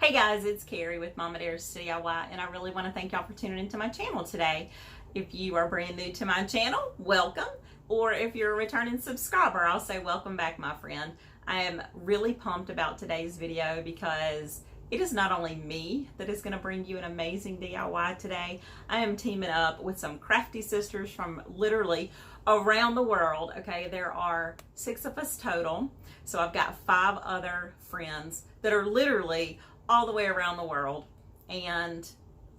Hey guys, it's Carrie with Mama Dares DIY, and I really want to thank y'all for tuning into my channel today. If you are brand new to my channel, welcome. Or if you're a returning subscriber, I'll say welcome back, my friend. I am really pumped about today's video because it is not only me that is going to bring you an amazing DIY today. I am teaming up with some crafty sisters from literally around the world. Okay, there are 6 of us total. So I've got 5 other friends that are literally all the way around the world, and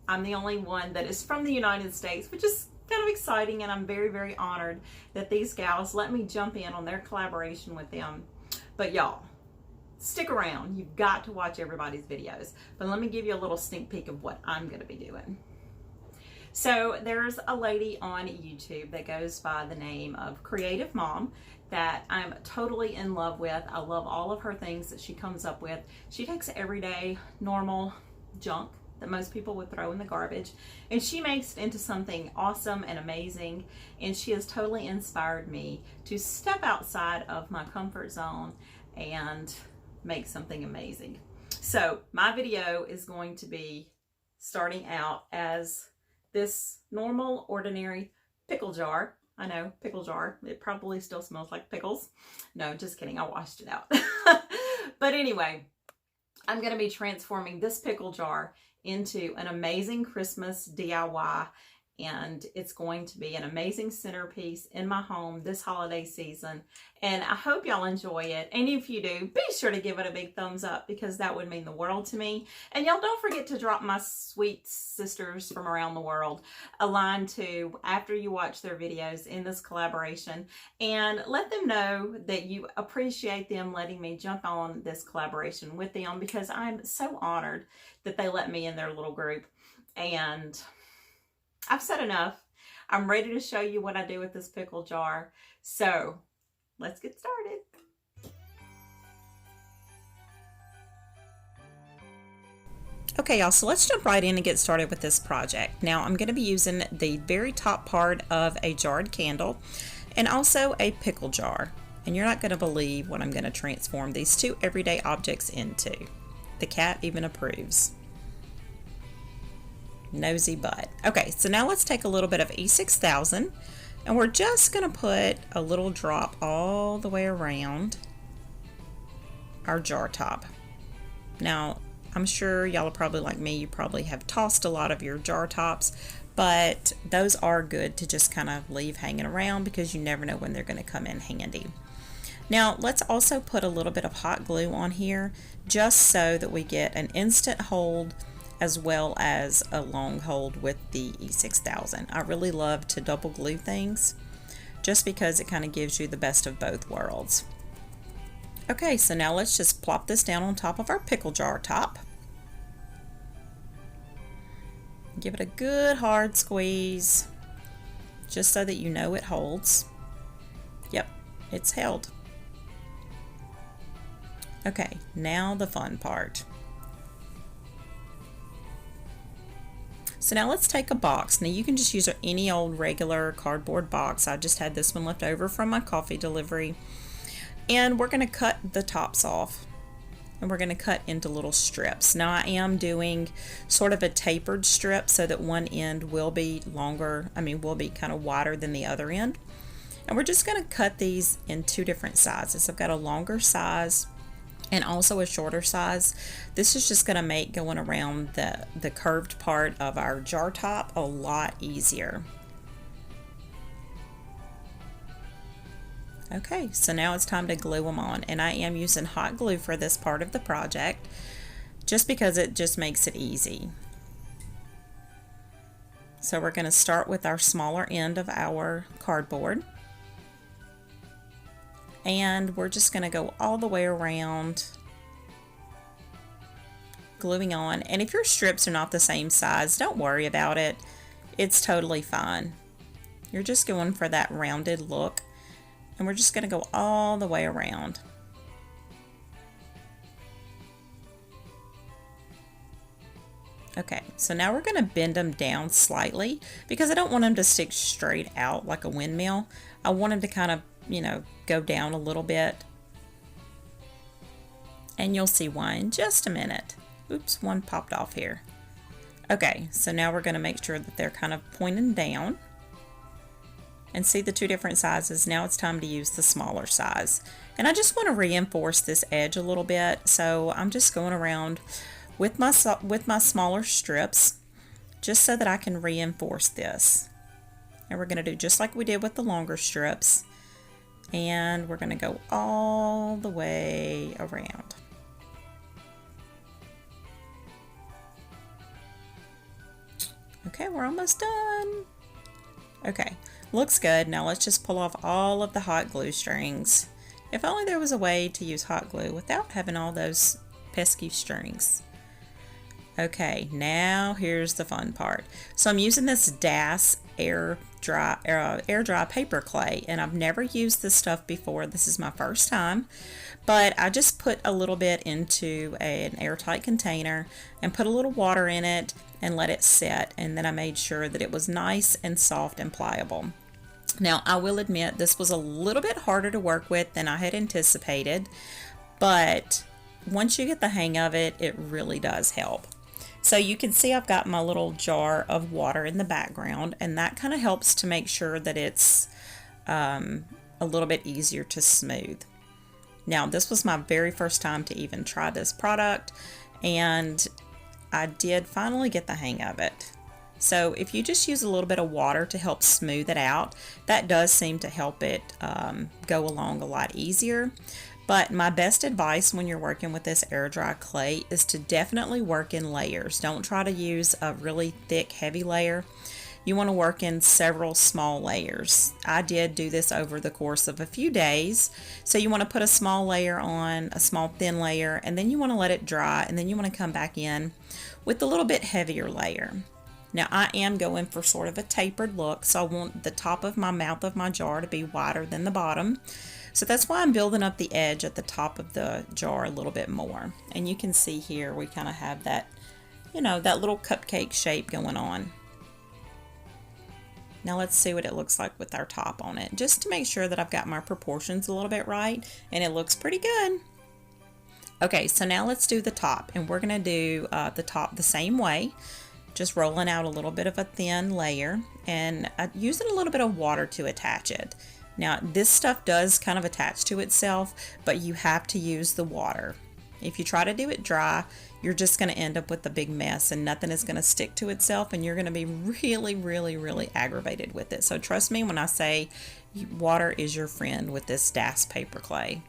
I'm the only one that is from the United States, which is kind of exciting, and I'm very, very honored that these gals let me jump in on their collaboration with them. But y'all, stick around. You've got to watch everybody's videos. But let me give you a little sneak peek of what I'm going to be doing. So there's a lady on YouTube that goes by the name of Creative Mom that I'm totally in love with. I love all of her things that she comes up with. She takes everyday, normal junk that most people would throw in the garbage, and she makes it into something awesome and amazing, and she has totally inspired me to step outside of my comfort zone and make something amazing. So my video is going to be starting out as this normal, ordinary pickle jar. I know, pickle jar. It probably still smells like pickles. No, just kidding. I washed it out. But anyway, I'm going to be transforming this pickle jar into an amazing Christmas DIY, and it's going to be an amazing centerpiece in my home this holiday season, and I hope y'all enjoy it. And if you do, be sure to give it a big thumbs up, because that would mean the world to me. And y'all don't forget to drop my sweet sisters from around the world a line too after you watch their videos in this collaboration, and let them know that you appreciate them letting me jump on this collaboration with them, because I'm so honored that they let me in their little group. And I've said enough. I'm ready to show you what I do with this pickle jar. So let's get started. Okay, y'all, so let's jump right in and get started with this project. Now I'm going to be using the very top part of a jarred candle and also a pickle jar. And you're not going to believe what I'm going to transform these 2 everyday objects into. The cat even approves. Nosy butt. Okay, so now let's take a little bit of E6000, and we're just going to put a little drop all the way around our jar top. Now, I'm sure y'all are probably like me, you probably have tossed a lot of your jar tops, but those are good to just kind of leave hanging around, because you never know when they're going to come in handy. Now, let's also put a little bit of hot glue on here, just so that we get an instant hold as well as a long hold with the E6000. I really love to double glue things just because it kind of gives you the best of both worlds. Okay, so now let's just plop this down on top of our pickle jar top. Give it a good hard squeeze just so that you know it holds. Yep, it's held. Okay, now the fun part. So now let's take a box. Now you can just use any old regular cardboard box. I just had this one left over from my coffee delivery. And we're going to cut the tops off. And we're going to cut into little strips. Now I am doing sort of a tapered strip so that one end will be longer, will be kind of wider than the other end. And we're just going to cut these in 2 different sizes. I've got a longer size and also a shorter size. This is just going to make going around the curved part of our jar top a lot easier. Okay, so now it's time to glue them on, and I am using hot glue for this part of the project just because it just makes it easy. So we're going to start with our smaller end of our cardboard, and we're just going to go all the way around gluing on. And if your strips are not the same size, don't worry about it. It's totally fine. You're just going for that rounded look, and we're just going to go all the way around. Okay, so now we're going to bend them down slightly because I don't want them to stick straight out like a windmill. I want them to kind of, go down a little bit. And you'll see why in just a minute. Oops, one popped off here. Okay, so now we're going to make sure that they're kind of pointing down. And see the two different sizes. Now it's time to use the smaller size. And I just want to reinforce this edge a little bit, so I'm just going around with my smaller strips just so that I can reinforce this. And we're going to do just like we did with the longer strips, and we're going to go all the way around. Okay, we're almost done. Okay, looks good. Now let's just pull off all of the hot glue strings. If only there was a way to use hot glue without having all those pesky strings. Okay, now here's the fun part. So I'm using this DAS air dry paper clay, and I've never used this stuff before. This is my first time, but I just put a little bit into an airtight container and put a little water in it and let it set, and then I made sure that it was nice and soft and pliable. Now I will admit this was a little bit harder to work with than I had anticipated, but once you get the hang of it, it really does help. So you can see I've got my little jar of water in the background, and that kind of helps to make sure that it's a little bit easier to smooth. Now this was my very first time to even try this product, and I did finally get the hang of it. So if you just use a little bit of water to help smooth it out, that does seem to help it go along a lot easier. But my best advice when you're working with this air dry clay is to definitely work in layers. Don't try to use a really thick, heavy layer. You want to work in several small layers. I did do this over the course of a few days. So you want to put a small layer on, a small thin layer, and then you want to let it dry, and then you want to come back in with a little bit heavier layer. Now I am going for sort of a tapered look, so I want the top of my mouth of my jar to be wider than the bottom. So that's why I'm building up the edge at the top of the jar a little bit more. And you can see here we kind of have that, you know, that little cupcake shape going on. Now let's see what it looks like with our top on it, just to make sure that I've got my proportions a little bit right, and it looks pretty good. Okay, so now let's do the top, and we're going to do the top the same way, just rolling out a little bit of a thin layer and using a little bit of water to attach it. Now this stuff does kind of attach to itself, but you have to use the water. If you try to do it dry, you're just going to end up with a big mess, and nothing is going to stick to itself, and you're going to be really aggravated with it. So trust me when I say water is your friend with this DAS paper clay.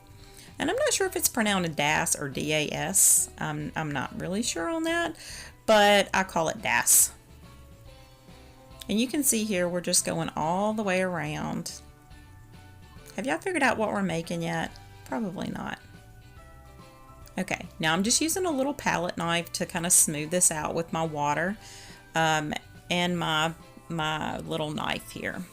And I'm not sure if it's pronounced DAS or DAS. I'm not really sure on that, but I call it DAS. And you can see here we're just going all the way around. Have y'all figured out what we're making yet? Probably not. Okay, now I'm just using a little palette knife to kind of smooth this out with my water and my little knife here.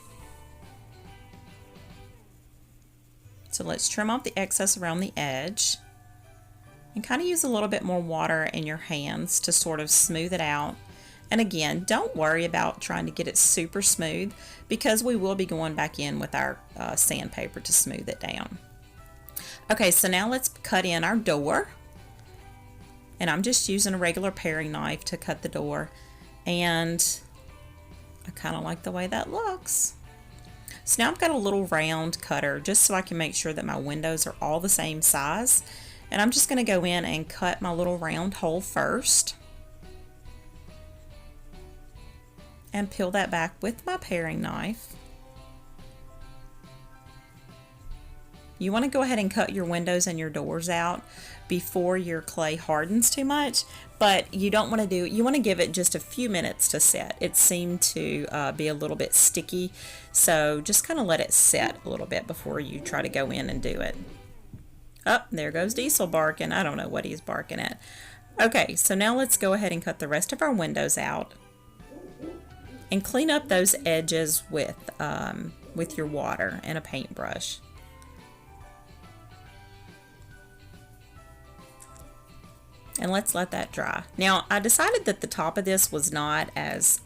So let's trim off the excess around the edge and kind of use a little bit more water in your hands to sort of smooth it out. And again, don't worry about trying to get it super smooth, because we will be going back in with our sandpaper to smooth it down. Okay, so now let's cut in our door. And I'm just using a regular paring knife to cut the door. And I kind of like the way that looks. So now I've got a little round cutter just so I can make sure that my windows are all the same size. And I'm just going to go in and cut my little round hole first. And peel that back with my paring knife. You want to go ahead and cut your windows and your doors out before your clay hardens too much, but you don't want to do, you want to give it just a few minutes to set. It seemed to be a little bit sticky, so just kind of let it set a little bit before you try to go in and do it. Oh, there goes Diesel barking. I don't know what he's barking at. Okay, so now let's go ahead and cut the rest of our windows out and clean up those edges with your water and a paintbrush. And let's let that dry. Now, I decided that the top of this was not as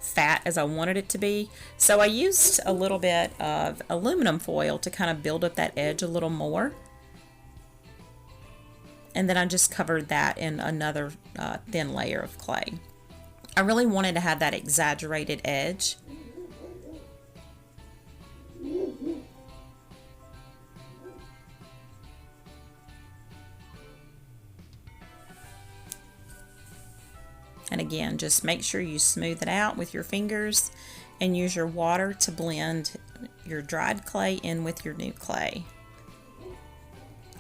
fat as I wanted it to be, so I used a little bit of aluminum foil to kind of build up that edge a little more. And then I just covered that in another thin layer of clay. I really wanted to have that exaggerated edge. And again, just make sure you smooth it out with your fingers and use your water to blend your dried clay in with your new clay.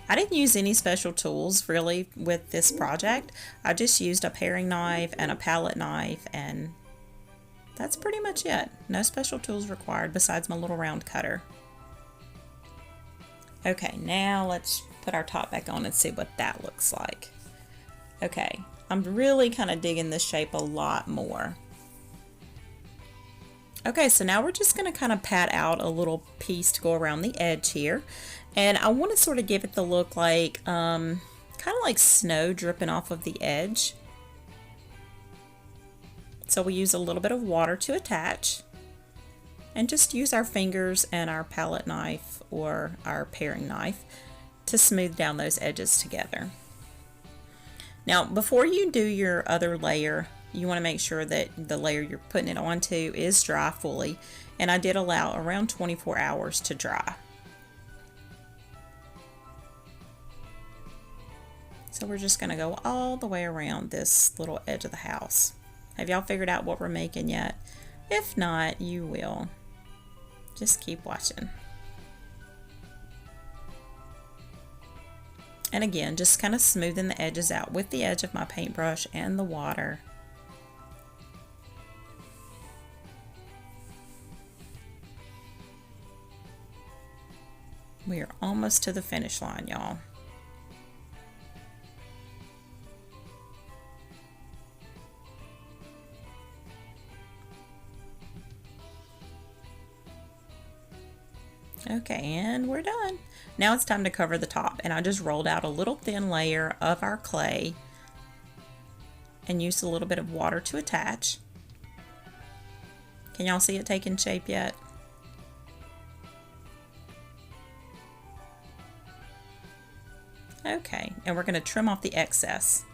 I didn't use any special tools really with this project. I just used a paring knife and a palette knife, and that's pretty much it. No special tools required besides my little round cutter. Okay, now let's put our top back on and see what that looks like. Okay, I'm really kind of digging this shape a lot more. Okay, so now we're just going to kind of pat out a little piece to go around the edge here. And I want to sort of give it the look like, kind of like snow dripping off of the edge. So we use a little bit of water to attach. And just use our fingers and our palette knife or our paring knife to smooth down those edges together. Now, before you do your other layer, you want to make sure that the layer you're putting it onto is dry fully. And I did allow around 24 hours to dry. So we're just going to go all the way around this little edge of the house. Have y'all figured out what we're making yet? If not, you will. Just keep watching. And again, just kind of smoothing the edges out with the edge of my paintbrush and the water. We are almost to the finish line, y'all. Okay, and we're done. Now it's time to cover the top, and I just rolled out a little thin layer of our clay and used a little bit of water to attach. Can y'all see it taking shape yet? Okay, and we're going to trim off the excess.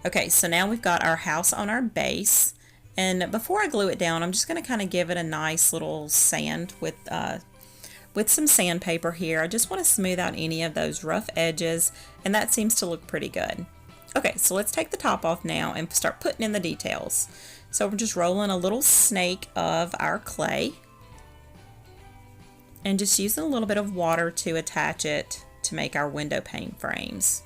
Okay, so now we've got our house on our base, and before I glue it down, I'm just going to kind of give it a nice little sand with some sandpaper here. I just want to smooth out any of those rough edges, and that seems to look pretty good. Okay, so let's take the top off now and start putting in the details. So we're just rolling a little snake of our clay and just using a little bit of water to attach it to make our window pane frames.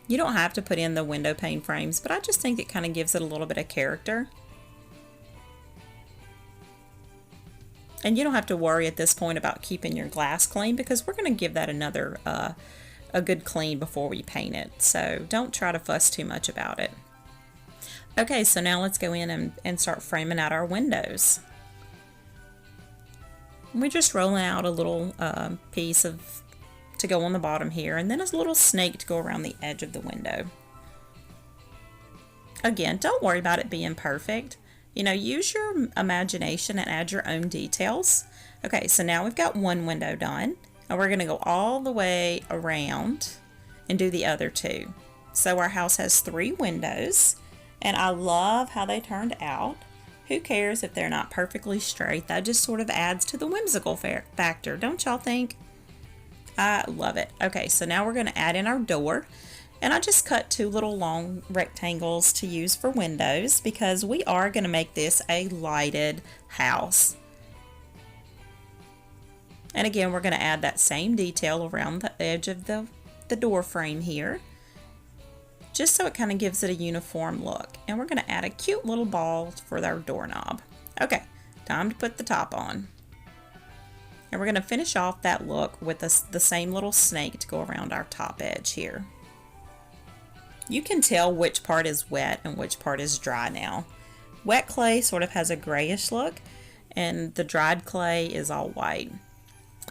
You don't have to put in the window pane frames, but I just think it kind of gives it a little bit of character. And you don't have to worry at this point about keeping your glass clean, because we're going to give that another a good clean before we paint it. So don't try to fuss too much about it. Okay, so now let's go in and start framing out our windows. We're just rolling out a little piece to go on the bottom here, and then a little snake to go around the edge of the window. Again, don't worry about it being perfect. You know, use your imagination and add your own details. Okay, so now we've got one window done, and we're going to go all the way around and do the other two. So our house has 3 windows, and I love how they turned out. Who cares if they're not perfectly straight? That just sort of adds to the whimsical factor, don't y'all think? I love it. Okay, so now we're going to add in our door. And I just cut 2 little long rectangles to use for windows, because we are going to make this a lighted house. And again, we're going to add that same detail around the edge of the door frame here, just so it kind of gives it a uniform look. And we're going to add a cute little ball for our doorknob. Okay, time to put the top on. And we're going to finish off that look with the same little snake to go around our top edge here. You can tell which part is wet and which part is dry now. Wet clay sort of has a grayish look, and the dried clay is all white.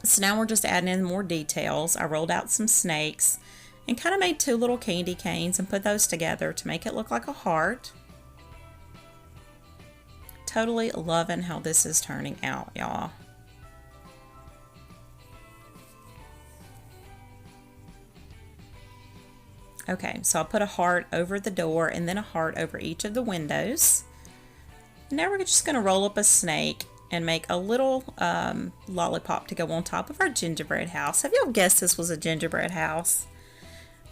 So now we're just adding in more details. I rolled out some snakes and kind of made 2 little candy canes and put those together to make it look like a heart. Totally loving how this is turning out, y'all. Okay, so I'll put a heart over the door and then a heart over each of the windows. Now we're just going to roll up a snake and make a little lollipop to go on top of our gingerbread house. Have y'all guessed this was a gingerbread house?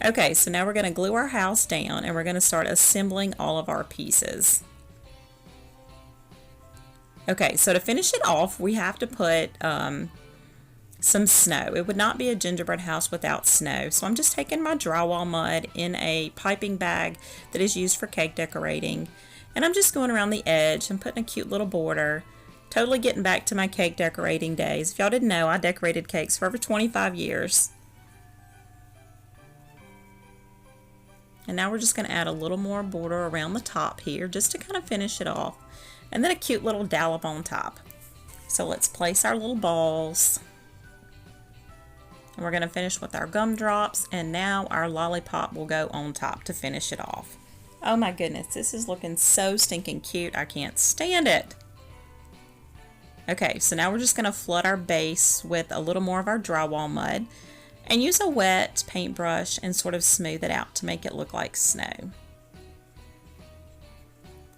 Okay, so now we're going to glue our house down and we're going to start assembling all of our pieces. Okay, so to finish it off, we have to put some snow. It would not be a gingerbread house without snow. So I'm just taking my drywall mud in a piping bag that is used for cake decorating. And I'm just going around the edge and putting a cute little border. Totally getting back to my cake decorating days. If y'all didn't know, I decorated cakes for over 25 years. And now we're just going to add a little more border around the top here just to kind of finish it off. And then a cute little dollop on top. So let's place our little balls. And we're going to finish with our gumdrops, and now our lollipop will go on top to finish it off. Oh my goodness, this is looking so stinking cute. I can't stand it. Okay, so now we're just going to flood our base with a little more of our drywall mud and use a wet paintbrush and sort of smooth it out to make it look like snow.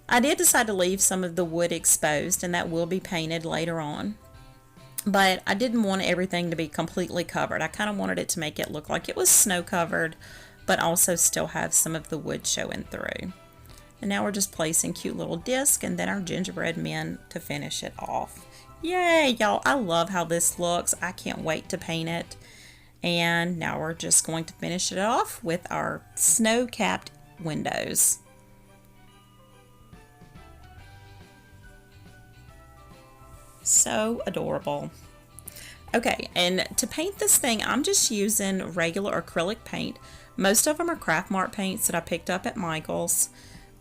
I did decide to leave some of the wood exposed, and that will be painted later on. But I didn't want everything to be completely covered. I kind of wanted it to make it look like it was snow covered, but also still have some of the wood showing through. And now we're just placing cute little discs and then our gingerbread men to finish it off. Yay, y'all. I love how this looks. I can't wait to paint it. And now we're just going to finish it off with our snow-capped windows. So adorable. Okay, and to paint this thing, I'm just using regular acrylic paint. Most of them are Craft Mart paints that I picked up at Michael's.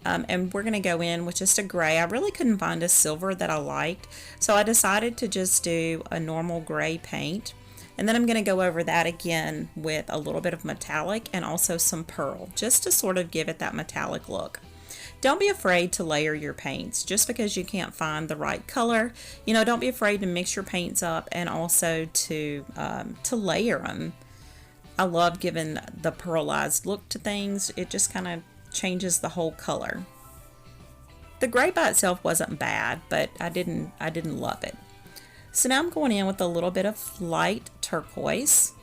And we're going to go in with just a gray. I really couldn't find a silver that I liked, so I decided to just do a normal gray paint. And then I'm going to go over that again with a little bit of metallic and also some pearl, just to sort of give it that metallic look. Don't be afraid to layer your paints. Just because you can't find the right color, you know, don't be afraid to mix your paints up and also to layer them. I love giving the pearlized look to things. It just kind of changes the whole color. The gray by itself wasn't bad, but I didn't love it. So now I'm going in with a little bit of light turquoise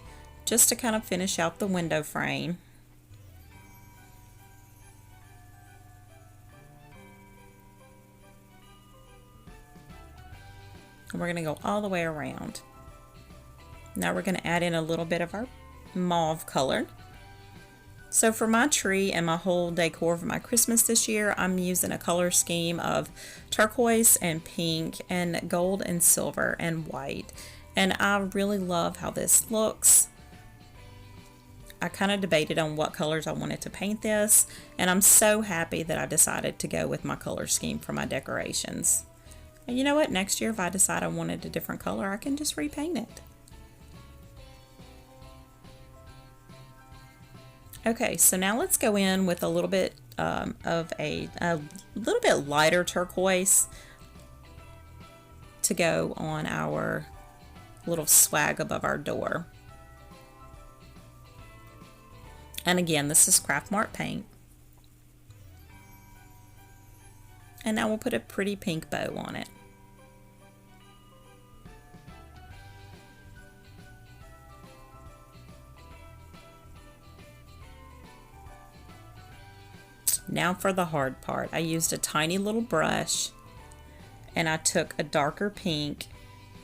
just to kind of finish out the window frame. And we're going to go all the way around. Now we're going to add in a little bit of our mauve color. So for my tree and my whole decor for my Christmas this year, I'm using a color scheme of turquoise and pink and gold and silver and white. And I really love how this looks. I kind of debated on what colors I wanted to paint this, and I'm so happy that I decided to go with my color scheme for my decorations. And you know what? Next year, if I decide I wanted a different color, I can just repaint it. Okay, so now let's go in with a little bit of a little bit lighter turquoise to go on our little swag above our door. And again, this is Craft Mart paint. And now we'll put a pretty pink bow on it. Now for the hard part. I used a tiny little brush and I took a darker pink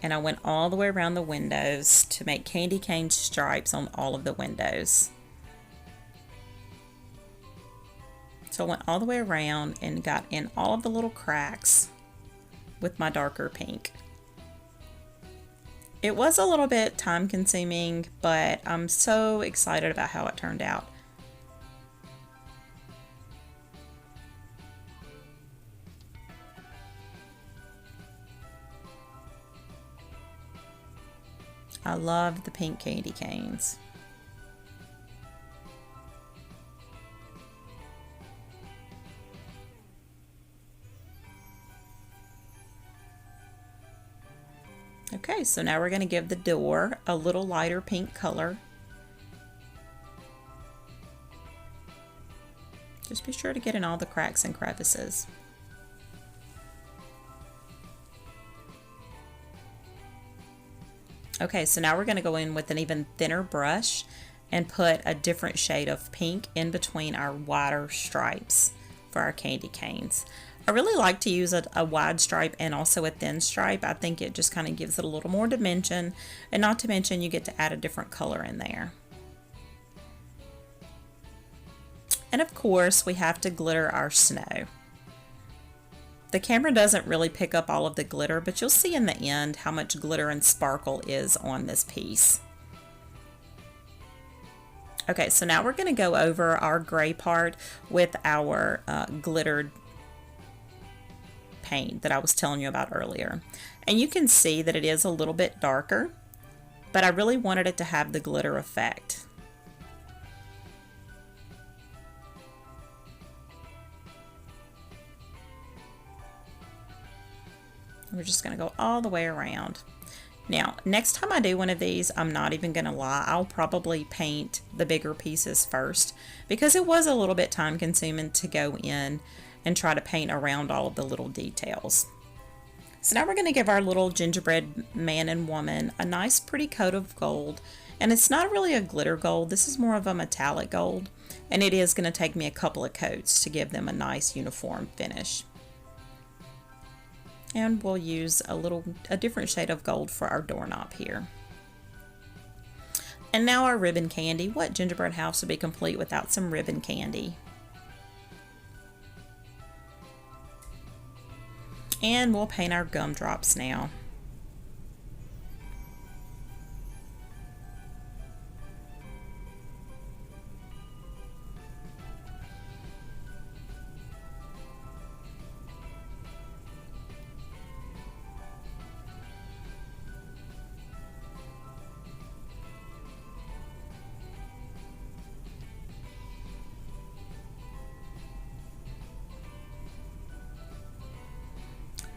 and I went all the way around the windows to make candy cane stripes on all of the windows. So I went all the way around and got in all of the little cracks with my darker pink. It was a little bit time consuming, but I'm so excited about how it turned out. I love the pink candy canes. Okay, so now we're going to give the door a little lighter pink color. Just be sure to get in all the cracks and crevices. Okay, so now we're going to go in with an even thinner brush and put a different shade of pink in between our wider stripes for our candy canes. I really like to use a wide stripe and also a thin stripe. I think it just kind of gives it a little more dimension, and not to mention you get to add a different color in there. And of course we have to glitter our snow. The camera doesn't really pick up all of the glitter, but you'll see in the end how much glitter and sparkle is on this piece. Okay, so now we're going to go over our gray part with our glittered paint that I was telling you about earlier. And you can see that it is a little bit darker, but I really wanted it to have the glitter effect. We're just going to go all the way around. Now, next time I do one of these, I'm not even going to lie, I'll probably paint the bigger pieces first, because it was a little bit time consuming to go in and try to paint around all of the little details. So now we're going to give our little gingerbread man and woman a nice pretty coat of gold, and it's not really a glitter gold, this is more of a metallic gold, and it is going to take me a couple of coats to give them a nice uniform finish. And we'll use a different shade of gold for our doorknob here. And now our ribbon candy. What gingerbread house would be complete without some ribbon candy? And we'll paint our gumdrops now.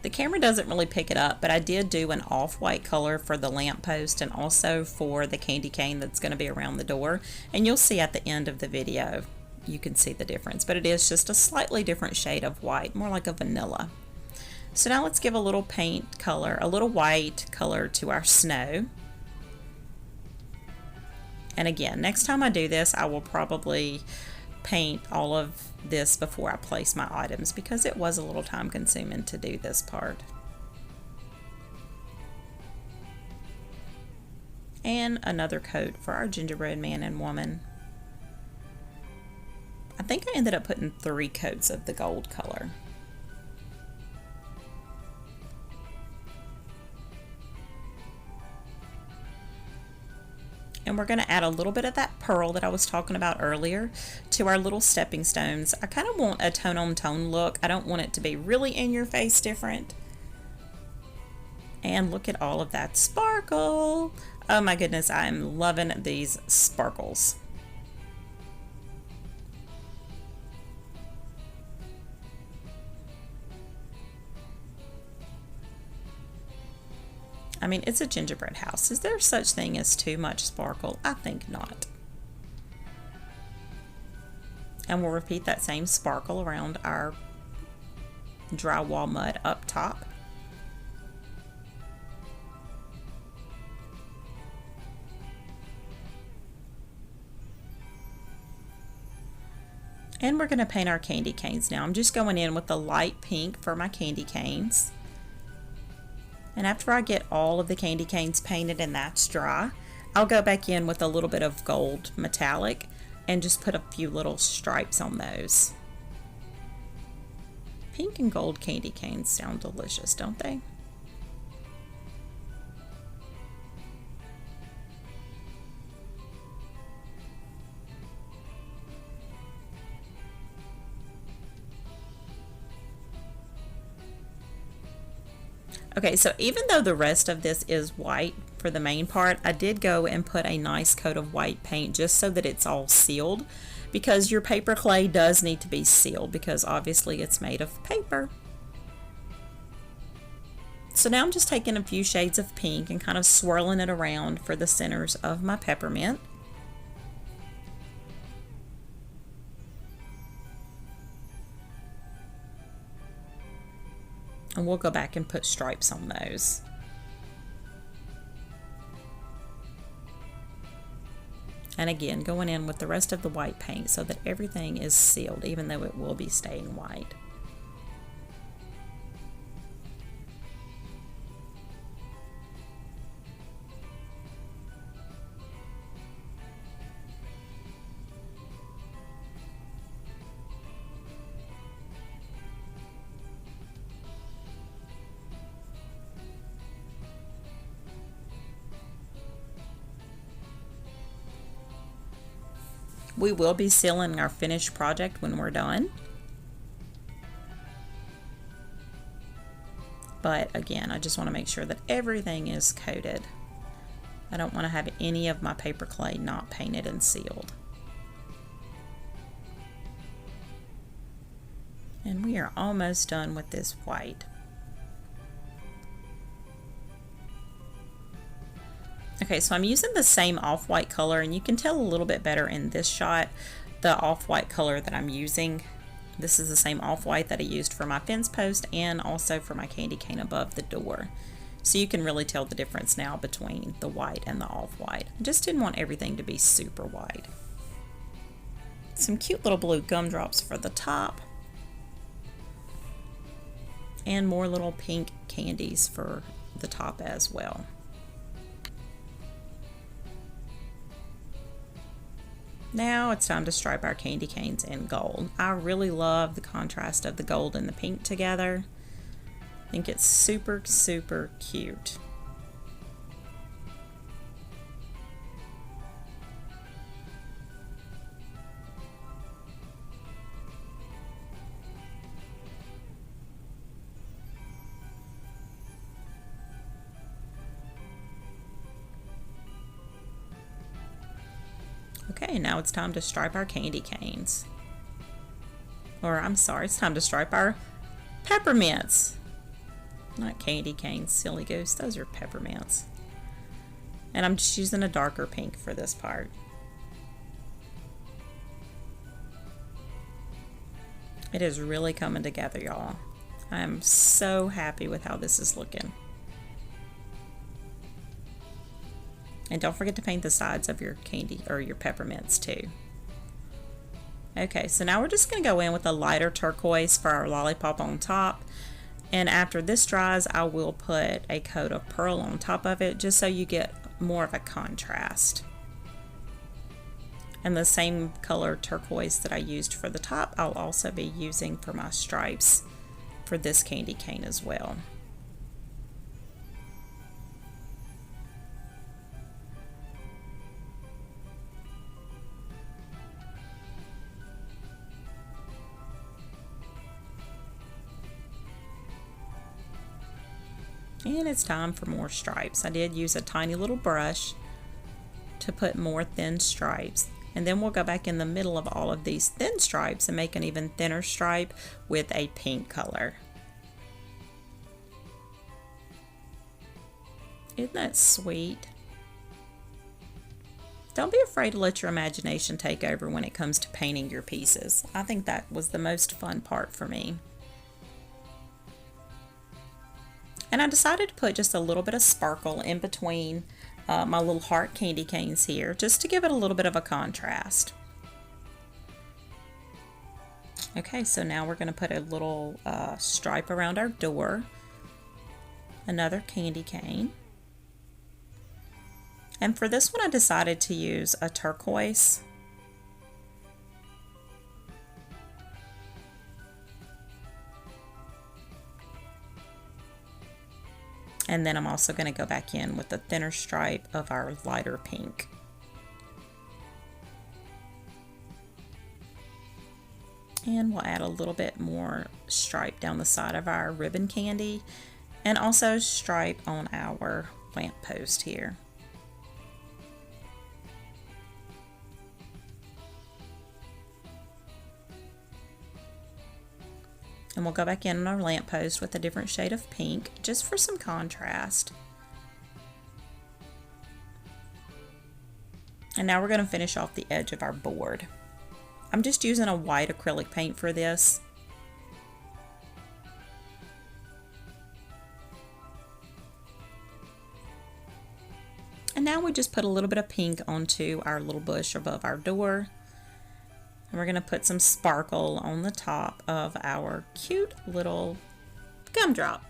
The camera doesn't really pick it up, but I did do an off-white color for the lamppost and also for the candy cane that's going to be around the door. And you'll see at the end of the video, you can see the difference. But it is just a slightly different shade of white, more like a vanilla. So now let's give a little paint color, a little white color to our snow. And again, next time I do this, I will probably paint all of this before I place my items, because it was a little time consuming to do this part. And another coat for our gingerbread man and woman. I think I ended up putting 3 coats of the gold color. And we're going to add a little bit of that pearl that I was talking about earlier to our little stepping stones. I kind of want a tone-on-tone look. I don't want it to be really in your face different. And look at all of that sparkle. Oh my goodness, I'm loving these sparkles. I mean, it's a gingerbread house. Is there such thing as too much sparkle? I think not. And we'll repeat that same sparkle around our drywall mud up top. And we're going to paint our candy canes now. I'm just going in with the light pink for my candy canes. And after I get all of the candy canes painted and that's dry, I'll go back in with a little bit of gold metallic and just put a few little stripes on those. Pink and gold candy canes sound delicious, don't they? Okay, so even though the rest of this is white for the main part, I did go and put a nice coat of white paint just so that it's all sealed, because your paper clay does need to be sealed because obviously it's made of paper. So now I'm just taking a few shades of pink and kind of swirling it around for the centers of my peppermint. And we'll go back and put stripes on those. And again, going in with the rest of the white paint so that everything is sealed, even though it will be staying white. We will be sealing our finished project when we're done. But again, I just want to make sure that everything is coated. I don't want to have any of my paper clay not painted and sealed. And we are almost done with this white. Okay, so I'm using the same off-white color, and you can tell a little bit better in this shot the off-white color that I'm using. This is the same off-white that I used for my fence post and also for my candy cane above the door. So you can really tell the difference now between the white and the off-white. I just didn't want everything to be super white. Some cute little blue gumdrops for the top. And more little pink candies for the top as well. Now it's time to stripe our candy canes in gold. I really love the contrast of the gold and the pink together. I think it's super, super cute. Okay, now it's time to stripe our candy canes. Or I'm sorry, it's time to stripe our peppermints. Not candy canes, silly goose, those are peppermints. And I'm just using a darker pink for this part. It is really coming together, y'all. I am so happy with how this is looking. And don't forget to paint the sides of your candy or your peppermints too. Okay, so now we're just going to go in with a lighter turquoise for our lollipop on top. And after this dries, I will put a coat of pearl on top of it just so you get more of a contrast. And the same color turquoise that I used for the top, I'll also be using for my stripes for this candy cane as well. And it's time for more stripes. I did use a tiny little brush to put more thin stripes. And then we'll go back in the middle of all of these thin stripes and make an even thinner stripe with a pink color. Isn't that sweet? Don't be afraid to let your imagination take over when it comes to painting your pieces. I think that was the most fun part for me. And I decided to put just a little bit of sparkle in between my little heart candy canes here, just to give it a little bit of a contrast. Okay, so now we're going to put a little stripe around our door. Another candy cane. And for this one I decided to use a turquoise. And then I'm also going to go back in with the thinner stripe of our lighter pink. And we'll add a little bit more stripe down the side of our ribbon candy, and also stripe on our lamp post here. And we'll go back in on our lamp post with a different shade of pink, just for some contrast. And now we're going to finish off the edge of our board. I'm just using a white acrylic paint for this. And now we just put a little bit of pink onto our little bush above our door. And we're going to put some sparkle on the top of our cute little gumdrop.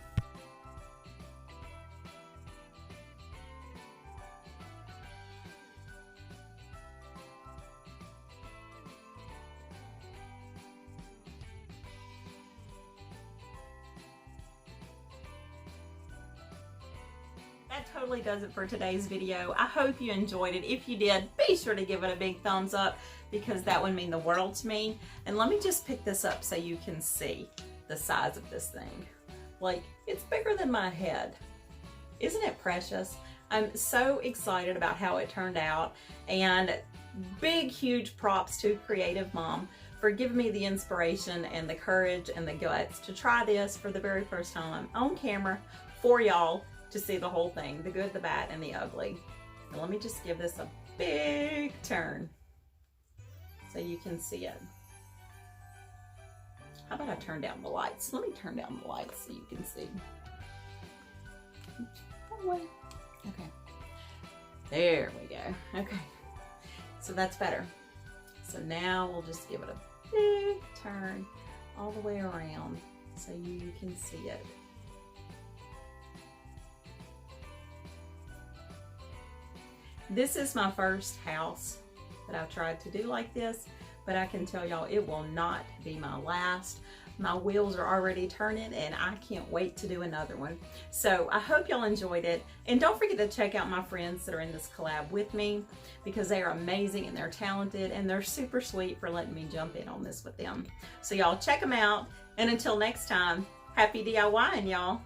That totally does it for today's video. I hope you enjoyed it. If you did, be sure to give it a big thumbs up because that would mean the world to me. And let me just pick this up so you can see the size of this thing. Like, it's bigger than my head. Isn't it precious? I'm so excited about how it turned out, and big, huge props to Creative Mom for giving me the inspiration and the courage and the guts to try this for the very first time on camera for y'all to see the whole thing, the good, the bad, and the ugly. And let me just give this a big turn so you can see it. How about I turn down the lights? Let me turn down the lights so you can see. Okay. There we go. Okay. So that's better. So now we'll just give it a big turn all the way around so you can see it. This is my first house that I've tried to do like this, but I can tell y'all it will not be my last. My wheels are already turning and I can't wait to do another one. So I hope y'all enjoyed it. And don't forget to check out my friends that are in this collab with me because they are amazing and they're talented and they're super sweet for letting me jump in on this with them. So y'all check them out. And until next time, happy DIYing, y'all.